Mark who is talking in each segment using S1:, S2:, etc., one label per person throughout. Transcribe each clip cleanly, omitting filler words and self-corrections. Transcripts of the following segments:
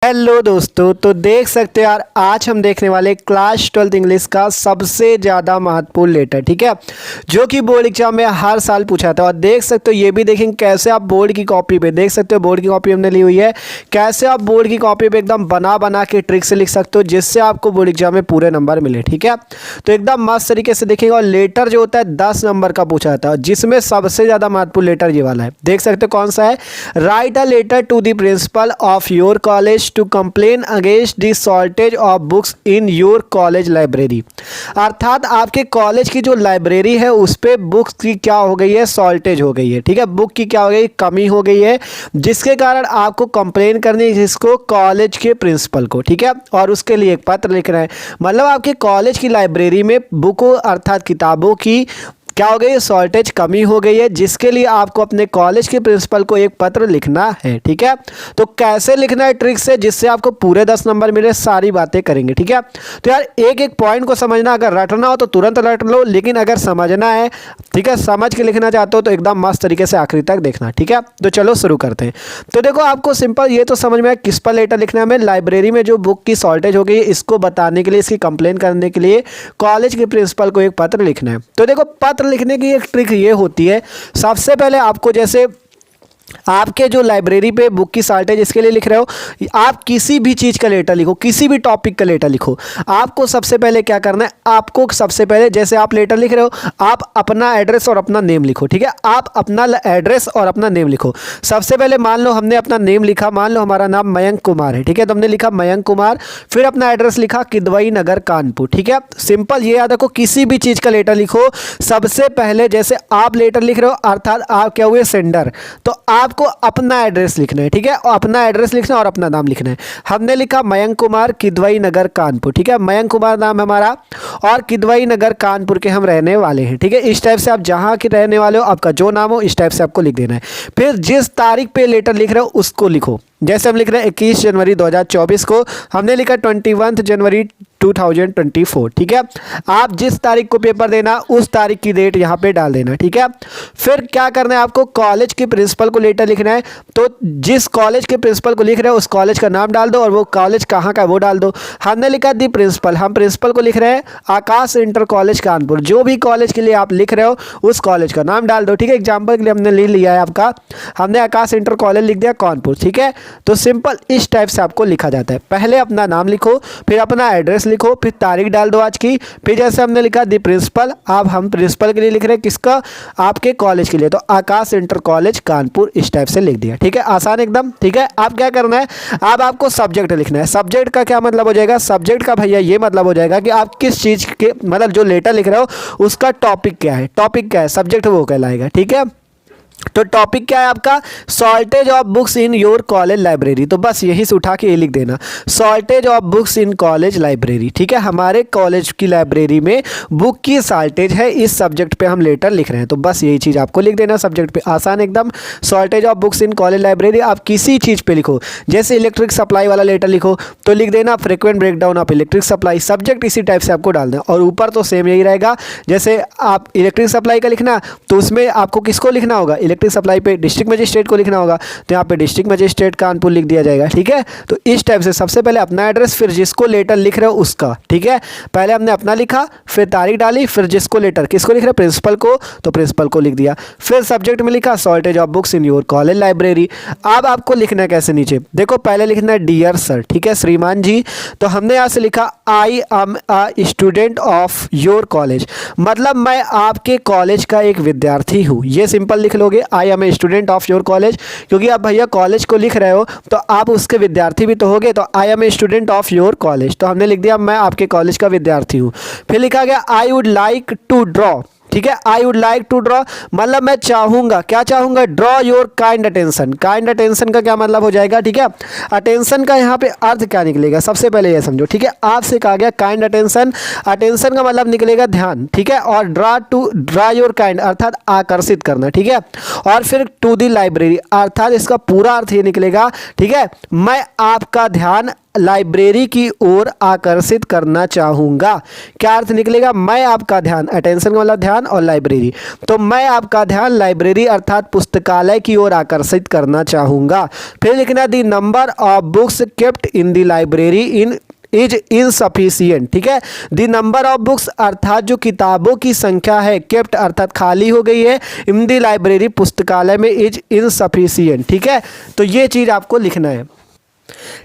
S1: Hello दोस्तों, तो देख सकते हो यार, आज हम देखने वाले क्लास 12th इंग्लिश का सबसे ज़्यादा महत्वपूर्ण लेटर, ठीक है, जो कि बोर्ड एग्जाम में हर साल पूछा था। और देख सकते हो ये भी देखेंगे कैसे आप बोर्ड की कॉपी पे देख सकते हो, बोर्ड की कॉपी हमने ली हुई है, कैसे आप बोर्ड की कॉपी पे एकदम बना बना के ट्रिक से लिख सकते हो जिससे आपको बोर्ड एग्जाम में पूरे नंबर मिले, ठीक है। तो एकदम मस्त तरीके से देखेंगे। और लेटर जो होता है 10 नंबर का पूछा था, जिसमें सबसे ज़्यादा महत्वपूर्ण लेटर ये वाला है। देख सकते हो कौन सा है, write a letter to the principal of your college to complain against the shortage of books in your college library. अर्थात आपके कॉलेज की जो लाइब्रेरी है उस पे बुक्स की क्या हो गई है, शॉर्टेज हो गई है, ठीक है, बुक की क्या हो गई, कमी हो गई है, जिसके कारण आपको कंप्लेन करनी है जिसको, कॉलेज के प्रिंसिपल को, ठीक है। और उसके लिए एक पत्र लिखना है, मतलब आपके कॉलेज की लाइब्रेरी में बुकों अर्थात किताबों की क्या हो गई, शॉर्टेज कमी हो गई है, जिसके लिए आपको अपने कॉलेज के प्रिंसिपल को एक पत्र लिखना है, ठीक है। तो कैसे लिखना है ट्रिक से, जिससे आपको पूरे 10 नंबर मिले, सारी बातें करेंगे, ठीक है। तो यार एक एक पॉइंट को समझना, अगर रटना हो तो तुरंत रट लो, लेकिन अगर समझना है, ठीक है, समझ के लिखना चाहते हो तो एकदम मस्त तरीके से आखिरी तक देखना, ठीक है। तो चलो शुरू करते हैं। तो देखो आपको सिंपल ये तो समझ में आया किस पर लेटर लिखना है हमें, लाइब्रेरी में जो बुक की शॉर्टेज हो गई है इसको बताने के लिए, इसकी कंप्लेन करने के लिए कॉलेज के प्रिंसिपल को एक पत्र लिखना है। तो देखो पत्र लिखने की एक ट्रिक ये होती है, सबसे पहले आपको जैसे आपके जो लाइब्रेरी पे बुक की शॉर्टेज इसके लिए लिख रहे हो, आप किसी भी चीज़ का लेटर लिखो, किसी भी टॉपिक का लेटर लिखो, आपको सबसे पहले क्या करना है, आपको सबसे पहले जैसे आप लेटर लिख रहे हो आप अपना एड्रेस और अपना नेम लिखो, ठीक है। आप अपना एड्रेस और अपना नेम लिखो। सबसे पहले मान लो हमने अपना नेम लिखा, मान लो हमारा नाम मयंक कुमार है, ठीक है, तो हमने लिखा मयंक कुमार, फिर अपना एड्रेस लिखा किदवई नगर कानपुर, ठीक है। सिंपल ये याद रखो, किसी भी चीज़ का लेटर लिखो सबसे पहले जैसे आप लेटर लिख रहे हो अर्थात आप क्या हुए सेंडर, तो आपको अपना एड्रेस लिखना है, ठीक है, और अपना एड्रेस लिखना और अपना नाम लिखना है। हमने लिखा मयंक कुमार किदवई नगर कानपुर, ठीक है, मयंक कुमार नाम हमारा और किदवई नगर कानपुर के हम रहने वाले हैं, ठीक है। इस टाइप से आप जहां के रहने वाले हो, आपका जो नाम हो, इस टाइप से आपको लिख देना है। फिर जिस तारीख पे लेटर लिख रहे हो उसको लिखो, जैसे हम लिख रहे हैं 21 जनवरी 2024 को, हमने लिखा 21 जनवरी 2024, ठीक है। आप जिस तारीख को पेपर देना उस तारीख की डेट यहाँ पे डाल देना, ठीक है। फिर क्या करना है, आपको कॉलेज के प्रिंसिपल को लेटर लिखना है, तो जिस कॉलेज के प्रिंसिपल को लिख रहे हो उस कॉलेज का नाम डाल दो और वो कॉलेज कहाँ का है वो डाल दो। हमने लिखा दी प्रिंसिपल, हम प्रिंसिपल को लिख रहे हैं आकाश इंटर कॉलेज कानपुर, जो भी कॉलेज के लिए आप लिख रहे हो उस कॉलेज का नाम डाल दो, ठीक है। एग्जाम्पल के लिए हमने ले लिया है आपका, हमने आकाश इंटर कॉलेज लिख दिया कानपुर, ठीक है। तो सिंपल इस टाइप से आपको लिखा जाता है, पहले अपना नाम लिखो, फिर अपना एड्रेस लिखो, फिर तारीख डाल दो आज की, फिर जैसे हमने लिखा दी प्रिंसिपल, अब हम प्रिंसिपल के लिए लिख रहे हैं किसका, आपके कॉलेज के लिए, तो आकाश इंटर कॉलेज कानपुर, इस टाइप से लिख दिया, ठीक है, आसान एकदम, ठीक है। अब क्या करना है, अब आपको सब्जेक्ट लिखना है। सब्जेक्ट का क्या मतलब हो जाएगा, सब्जेक्ट का भैया ये मतलब हो जाएगा कि आप किस चीज़ के, मतलब जो लेटर लिख रहे हो उसका टॉपिक क्या है, टॉपिक क्या है, सब्जेक्ट वो कहलाएगा, ठीक है। तो टॉपिक क्या है आपका, shortage of books in your college library, तो बस यही से उठा के ये लिख देना, shortage of books in college library, ठीक है। हमारे कॉलेज की लाइब्रेरी में बुक की शॉर्टेज है, इस सब्जेक्ट पे हम लेटर लिख रहे हैं, तो बस यही चीज़ आपको लिख देना सब्जेक्ट पे, आसान एकदम। Shortage of books in college library, आप किसी चीज़ पे लिखो, जैसे इलेक्ट्रिक सप्लाई वाला लेटर लिखो तो लिख देना frequent breakdown of electric supply, subject इसी टाइप से आपको डाल देना। और ऊपर तो सेम यही रहेगा, जैसे आप इलेक्ट्रिक सप्लाई का लिखना तो उसमें आपको किसको लिखना होगा, इलेक्ट्रिक सप्लाई पे डिस्ट्रिक्ट मजिस्ट्रेट को लिखना होगा, तो यहाँ पे डिस्ट्रिक्ट मजिस्ट्रेट कानपुर लिख दिया जाएगा, ठीक है। तो इस टाइप से सबसे पहले अपना एड्रेस, फिर जिसको लेटर लिख रहे हो उसका, ठीक है। पहले हमने अपना लिखा, फिर तारीख डाली, फिर जिसको लेटर, किसको लिख रहे हो, प्रिंसिपल को, तो प्रिंसिपल को लिख दिया, फिर सब्जेक्ट में लिखा shortage of books in your college library. अब आपको लिखना है कैसे, नीचे देखो पहले लिखना है डियर सर, ठीक है, श्रीमान जी, तो हमने यहाँ से लिखा I am a student of your college, मतलब मैं आपके कॉलेज का एक विद्यार्थी हूँ, ये सिंपल लिख लोगे, I am a student of your college, क्योंकि आप भैया कॉलेज को लिख रहे हो तो आप उसके विद्यार्थी भी तो होगे, तो I am a student of your college, तो हमने लिख दिया मैं आपके कॉलेज का विद्यार्थी हूँ। फिर लिखा गया I would like to draw, ठीक है, I would like to draw, मतलब मैं चाहूंगा, क्या चाहूंगा, draw your kind attention, kind attention का क्या मतलब हो जाएगा, ठीक है। अटेंशन का यहाँ पे अर्थ क्या निकलेगा, सबसे पहले ये समझो, ठीक है। आपसे कहा गया काइंड अटेंशन, अटेंशन का मतलब निकलेगा ध्यान, ठीक है, और ड्रा योर काइंड अर्थात आकर्षित करना, ठीक है। और फिर टू दी लाइब्रेरी अर्थात इसका पूरा अर्थ ये निकलेगा, ठीक है, मैं आपका ध्यान लाइब्रेरी की ओर आकर्षित करना चाहूँगा। क्या अर्थ निकलेगा? मैं आपका ध्यान, अटेंशन का मतलब ध्यान और लाइब्रेरी, तो मैं आपका ध्यान लाइब्रेरी अर्थात पुस्तकालय की ओर आकर्षित करना चाहूँगा। फिर लिखना the number of books kept in the library is insufficient. ठीक है, द नंबर ऑफ बुक्स अर्थात जो किताबों की संख्या है, केप्ट अर्थात खाली हो गई है, इन द लाइब्रेरी पुस्तकालय में, इज इनसफिशियंट। ठीक है, तो ये चीज़ आपको लिखना है।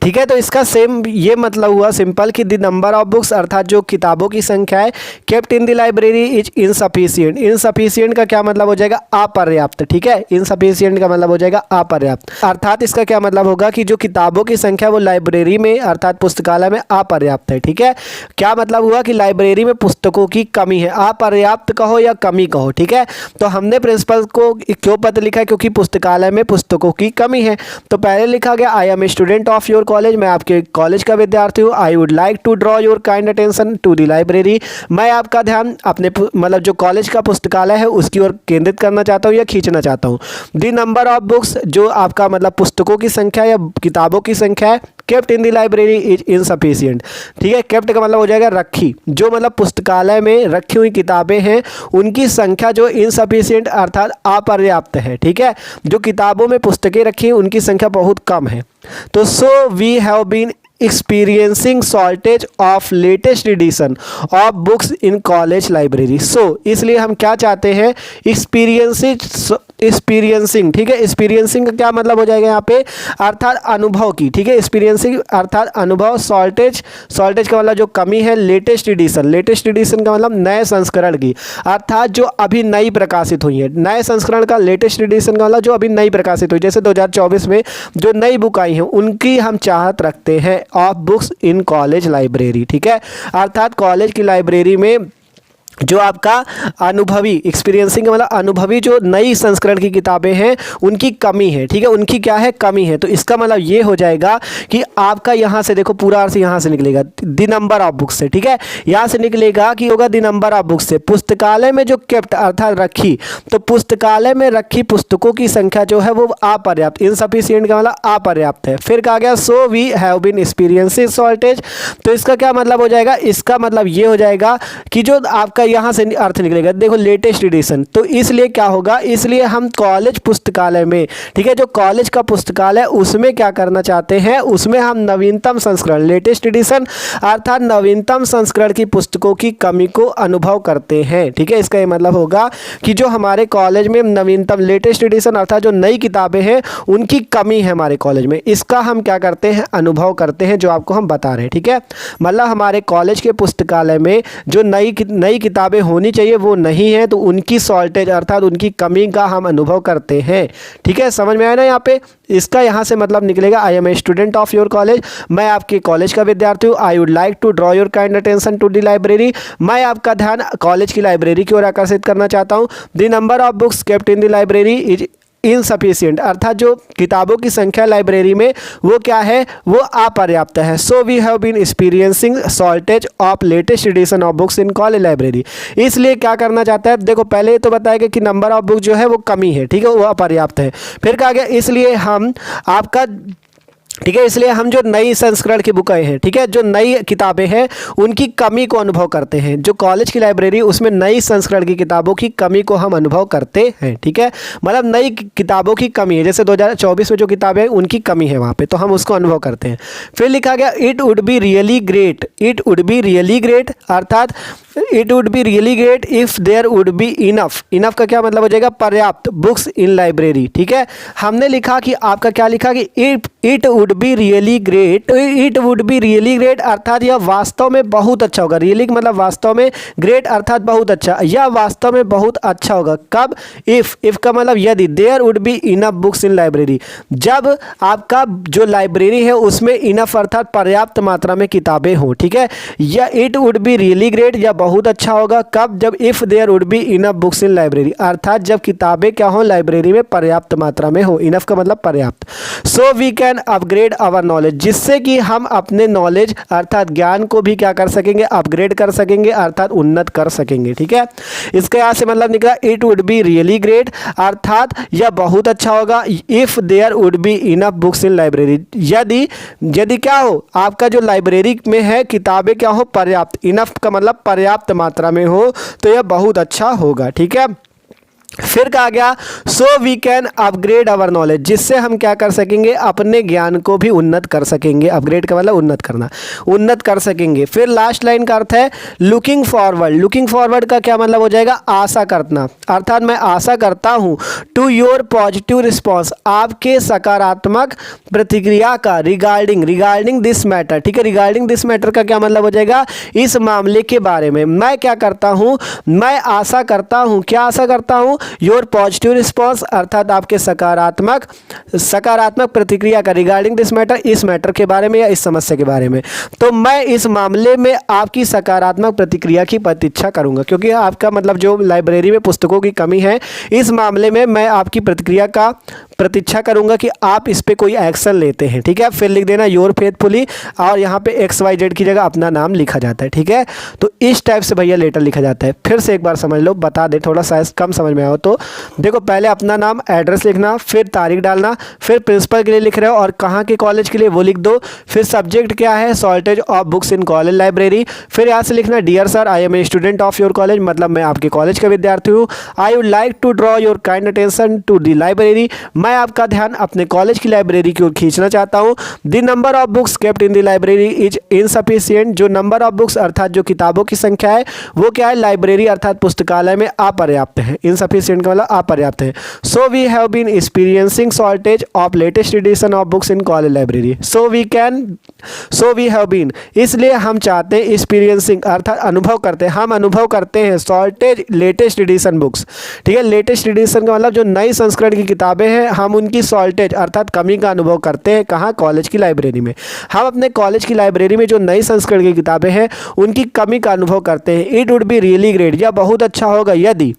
S1: ठीक है, तो इसका सेम ये मतलब हुआ सिंपल कि द नंबर ऑफ बुक्स अर्थात जो किताबों की संख्या है, kept in the library is insufficient. Insufficient का क्या मतलब हो जाएगा? अपर्याप्त। ठीक है, इनसफिशियंट का मतलब हो जाएगा अपर्याप्त, अर्थात इसका क्या मतलब होगा कि जो किताबों की संख्या वो लाइब्रेरी में अर्थात पुस्तकालय में अपर्याप्त है। ठीक है, क्या मतलब हुआ कि लाइब्रेरी में पुस्तकों की कमी है, अपर्याप्त कहो या कमी कहो। ठीक है, तो हमने प्रिंसिपल को क्यों पत्र लिखा है? क्योंकि पुस्तकालय में पुस्तकों की कमी है। तो पहले लिखा गया I am a student of your college, मैं आपके कॉलेज का विद्यार्थी हूँ। I would like to draw your kind attention to the library, मैं आपका ध्यान अपने मतलब जो कॉलेज का पुस्तकालय है उसकी ओर केंद्रित करना चाहता हूँ या खींचना चाहता हूँ। द नंबर ऑफ बुक्स जो आपका मतलब पुस्तकों की संख्या या किताबों की संख्या है, kept in the library is insufficient. ठीक है, केप्ट का मतलब हो जाएगा रखी, जो मतलब पुस्तकालय में रखी हुई किताबें हैं उनकी संख्या जो इनसफिशियंट अर्थात अपर्याप्त है। ठीक है, जो किताबों में पुस्तकें रखी हैं उनकी संख्या बहुत कम है। तो so we have been experiencing shortage of latest edition of books in college library. So इसलिए हम क्या चाहते हैं? एक्सपीरियंसिंग। ठीक है, एक्सपीरियंसिंग का क्या मतलब हो जाएगा यहाँ पे? अर्थात अनुभव की। ठीक है, एक्सपीरियंसिंग अर्थात अनुभव, शॉर्टेज का मतलब जो कमी है, लेटेस्ट एडिशन का मतलब नए संस्करण की, अर्थात जो अभी नई प्रकाशित हुई है। नए संस्करण का लेटेस्ट एडिशन का मतलब जो अभी नई प्रकाशित हुई, जैसे 2024 में जो नई बुक आई हैं उनकी हम चाहत रखते हैं of books in college library. ठीक है, अर्थात कॉलेज की लाइब्रेरी में जो आपका अनुभवी, एक्सपीरियंसिंग का मतलब अनुभवी जो नई संस्करण की किताबें हैं उनकी कमी है। ठीक है, उनकी क्या है? कमी है। तो इसका मतलब ये हो जाएगा कि आपका यहाँ से देखो पूरा अर्थ यहाँ से निकलेगा द नंबर ऑफ बुक्स से। ठीक है, यहाँ से निकलेगा कि होगा द नंबर ऑफ बुक्स से, पुस्तकालय में जो केप्ट अर्थात रखी, तो पुस्तकालय में रखी पुस्तकों की संख्या जो है वो अपर्याप्त, इनसफिशिएंट का मतलब अपर्याप्त है। फिर कहा गया so we have been experiencing shortage, तो इसका क्या मतलब हो जाएगा? इसका मतलब ये हो जाएगा कि जो आपका यहाँ से अर्थ निकलेगा, देखो लेटेस्ट एडिशन, तो इसलिए क्या होगा? इसलिए हम कॉलेज पुस्तकालय में, ठीक है, जो कॉलेज का पुस्तकालय उसमें क्या करना चाहते हैं? उसमें हम नवीनतम संस्करण, लेटेस्ट एडिशन अर्थात नवीनतम संस्करण की पुस्तकों की कमी को अनुभव करते हैं। ठीक है, इसका ये मतलब होगा कि जो हमारे कॉलेज में नवीनतम लेटेस्ट एडिशन अर्थात जो नई किताबें हैं उनकी कमी है हमारे कॉलेज में, इसका हम क्या करते हैं? अनुभव करते हैं, जो आपको हम बता रहे हैं। ठीक है, मतलब हमारे कॉलेज के पुस्तकालय में जो नई किताबें होनी चाहिए वो नहीं है, तो उनकी शॉर्टेज अर्थात उनकी कमी का हम अनुभव करते हैं। ठीक है, समझ में आया ना? यहाँ पे इसका यहाँ से मतलब निकलेगा I am a student of your college, मैं आपके कॉलेज का विद्यार्थी हूँ। I would like to draw your kind attention to the library, मैं आपका ध्यान कॉलेज की लाइब्रेरी की ओर आकर्षित करना चाहता हूँ। The number of books kept in the library is insufficient, अर्थात जो किताबों की संख्या लाइब्रेरी में वो क्या है? वो अपर्याप्त है। So we have been experiencing shortage of latest edition of books in college library, इसलिए क्या करना चाहता है? देखो पहले तो बताया गया कि नंबर ऑफ बुक जो है वो कमी है। ठीक है, वो अपर्याप्त है। फिर कहा गया इसलिए हम आपका, ठीक है, इसलिए हम जो नई संस्करण की बुकें हैं, ठीक है, जो नई किताबें हैं उनकी कमी को अनुभव करते हैं। जो कॉलेज की लाइब्रेरी उसमें नई संस्करण की किताबों की कमी को हम अनुभव करते हैं। ठीक है, मतलब नई किताबों की कमी है, जैसे 2024 में जो किताबें हैं उनकी कमी है वहाँ पे, तो हम उसको अनुभव करते हैं। फिर लिखा गया it would be really great, it would be really great अर्थात it would be really great if there would be enough, enough का क्या मतलब हो जाएगा? पर्याप्त बुक्स इन लाइब्रेरी। ठीक है, हमने लिखा कि आपका क्या लिखा कि it would be really great, it would be really great अर्थात यह वास्तव में बहुत अच्छा होगा। रियली मतलब वास्तव में, ग्रेट अर्थात बहुत अच्छा, यह वास्तव में बहुत अच्छा होगा। कब? इफ़ का मतलब यदि, there would be enough books in library, जब आपका जो लाइब्रेरी है उसमें इनफ अर्थात पर्याप्त मात्रा में किताबें हों। ठीक है, या it would be really great, या बहुत अच्छा होगा कब, जब if there would be enough books in library, अर्थात जब किताबें क्या हो लाइब्रेरी में पर्याप्त मात्रा में हो। इनफ का मतलब पर्याप्त। So we can upgrade our knowledge, जिससे कि हम अपने नॉलेज अर्थात ज्ञान को भी क्या कर सकेंगे, अपग्रेड कर सकेंगे अर्थात उन्नत कर सकेंगे। ठीक है, इसका यहाँ से मतलब निकला it would be really great, अर्थात यह बहुत अच्छा होगा if there would be enough books in library, यदि क्या हो आपका जो लाइब्रेरी में है किताबें क्या हो पर्याप्त। इनफ का मतलब पर्याप्त मात्रा में हो, तो यह बहुत अच्छा होगा। ठीक है, फिर कहा गया so we can upgrade our knowledge, जिससे हम क्या कर सकेंगे, अपने ज्ञान को भी उन्नत कर सकेंगे। अपग्रेड का मतलब उन्नत करना, उन्नत कर सकेंगे। फिर लास्ट लाइन का अर्थ है लुकिंग फॉरवर्ड। लुकिंग फॉरवर्ड का क्या मतलब हो जाएगा, आशा करना, अर्थात मैं आशा करता हूँ टू योर पॉजिटिव रिस्पॉन्स, आपके सकारात्मक प्रतिक्रिया का, रिगार्डिंग दिस मैटर। ठीक है, रिगार्डिंग दिस मैटर का क्या मतलब हो जाएगा, इस मामले के बारे में मैं क्या करता हूँ, मैं आशा करता हूँ, क्या आशा करता हूँ, योर पॉजिटिव रिस्पॉन्स, अर्थात आपके सकारात्मक प्रतिक्रिया का, रिगार्डिंग दिस मैटर, इस मैटर के बारे में या इस समस्या के बारे में। तो मैं इस मामले में आपकी सकारात्मक प्रतिक्रिया की प्रतीक्षा करूंगा, क्योंकि आपका मतलब जो लाइब्रेरी में पुस्तकों की कमी है, इस मामले में मैं आपकी प्रतिक्रिया का प्रतीक्षा करूंगा कि आप इस पे कोई एक्शन लेते हैं। ठीक है, फिर लिख देना योर फेथफुली, और यहाँ पे XYZ की जगह अपना नाम लिखा जाता है। ठीक है, तो इस टाइप से भैया लेटर लिखा जाता है। फिर से एक बार समझ लो, बता दे थोड़ा सा कम समझ में आओ तो देखो, पहले अपना नाम एड्रेस लिखना, फिर तारीख डालना, फिर प्रिंसिपल के लिए लिख रहे हो और कहाँ के कॉलेज के लिए वो लिख दो, फिर सब्जेक्ट क्या है, shortage of books in college library, फिर यहाँ से लिखना dear sir I am a student of your college, मतलब मैं आपके कॉलेज का विद्यार्थी हूँ। I would like to draw your kind attention to the library, मैं आपका ध्यान अपने कॉलेज की लाइब्रेरी की ओर खींचना चाहता हूँ। The number of books kept in the library is insufficient, जो नंबर ऑफ बुक्स अर्थात जो किताबों की संख्या है वो क्या है, लाइब्रेरी अर्थात पुस्तकालय में अपर्याप्त है। इनसफिशिएंट का मतलब अपर्याप्त है। So we have been experiencing shortage of latest edition of books in college library. So we have been, इसलिए हम चाहते हैं, एक्सपीरियंसिंग अर्थात अनुभव करते हैं, हम अनुभव करते हैं शॉर्टेज लेटेस्ट एडिशन बुक्स। ठीक है, लेटेस्ट एडिशन का मतलब जो नई संस्करण की किताबें हैं, हम उनकी शॉर्टेज अर्थात कमी का अनुभव करते हैं। कहाँ, कॉलेज की लाइब्रेरी में। हम अपने कॉलेज की लाइब्रेरी में जो नई संस्करण की किताबें हैं उनकी कमी का अनुभव करते हैं। It would be really great, यह बहुत अच्छा होगा यदि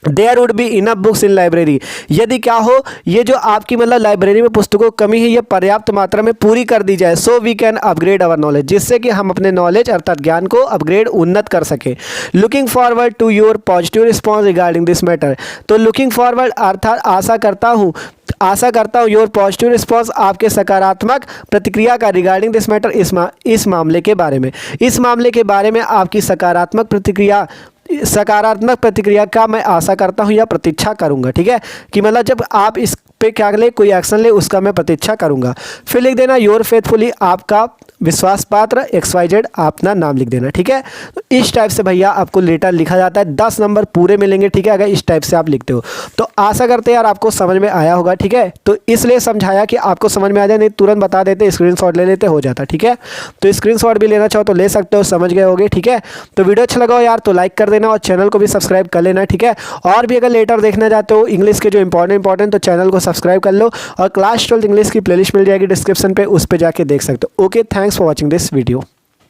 S1: there would be enough books in library, यदि क्या हो, ये जो आपकी मतलब लाइब्रेरी में पुस्तकों की कमी है ये पर्याप्त मात्रा में पूरी कर दी जाए। So we can upgrade our knowledge, जिससे कि हम अपने नॉलेज अर्थात ज्ञान को अपग्रेड उन्नत कर सकें। Looking forward to your positive response regarding this matter, तो लुकिंग फॉरवर्ड अर्थात आशा करता हूँ योर पॉजिटिव रिस्पॉन्स, आपके सकारात्मक प्रतिक्रिया का, रिगार्डिंग दिस मैटर, इस मामले के बारे में, इस मामले के बारे में आपकी सकारात्मक प्रतिक्रिया का मैं आशा करता हूं या प्रतीक्षा करूंगा। ठीक है, कि मतलब जब आप इस पे क्या ले, कोई एक्शन ले, उसका मैं प्रतीक्षा करूंगा। फिर लिख देना योर फेथफुली, आपका विश्वास पात्र XYZ, अपना नाम लिख देना। ठीक है, तो इस टाइप से भैया आपको लेटर लिखा जाता है। 10 नंबर पूरे मिलेंगे। ठीक है, अगर इस टाइप से आप लिखते हो तो आशा करते हैं यार आपको समझ में आया होगा। ठीक है, तो इसलिए समझाया कि आपको समझ में आ जाए, नहीं तुरंत बता देते, स्क्रीनशॉट ले लेते, हो जाता। ठीक है, तो स्क्रीनशॉट भी लेना चाहो तो ले सकते हो, समझ गए होगे। ठीक है, तो वीडियो अच्छा लगा हो यार तो लाइक कर देना और चैनल को भी सब्सक्राइब कर लेना। ठीक है, और भी अगर लेटर देखना चाहते हो इंग्लिश के जो इंपॉर्टेंट तो चैनल को सब्सक्राइब कर लो, और क्लास 12 इंग्लिश की प्लेलिस्ट मिल जाएगी डिस्क्रिप्शन पे, उस पर जाके देख सकते हो। Okay, thanks for watching this video.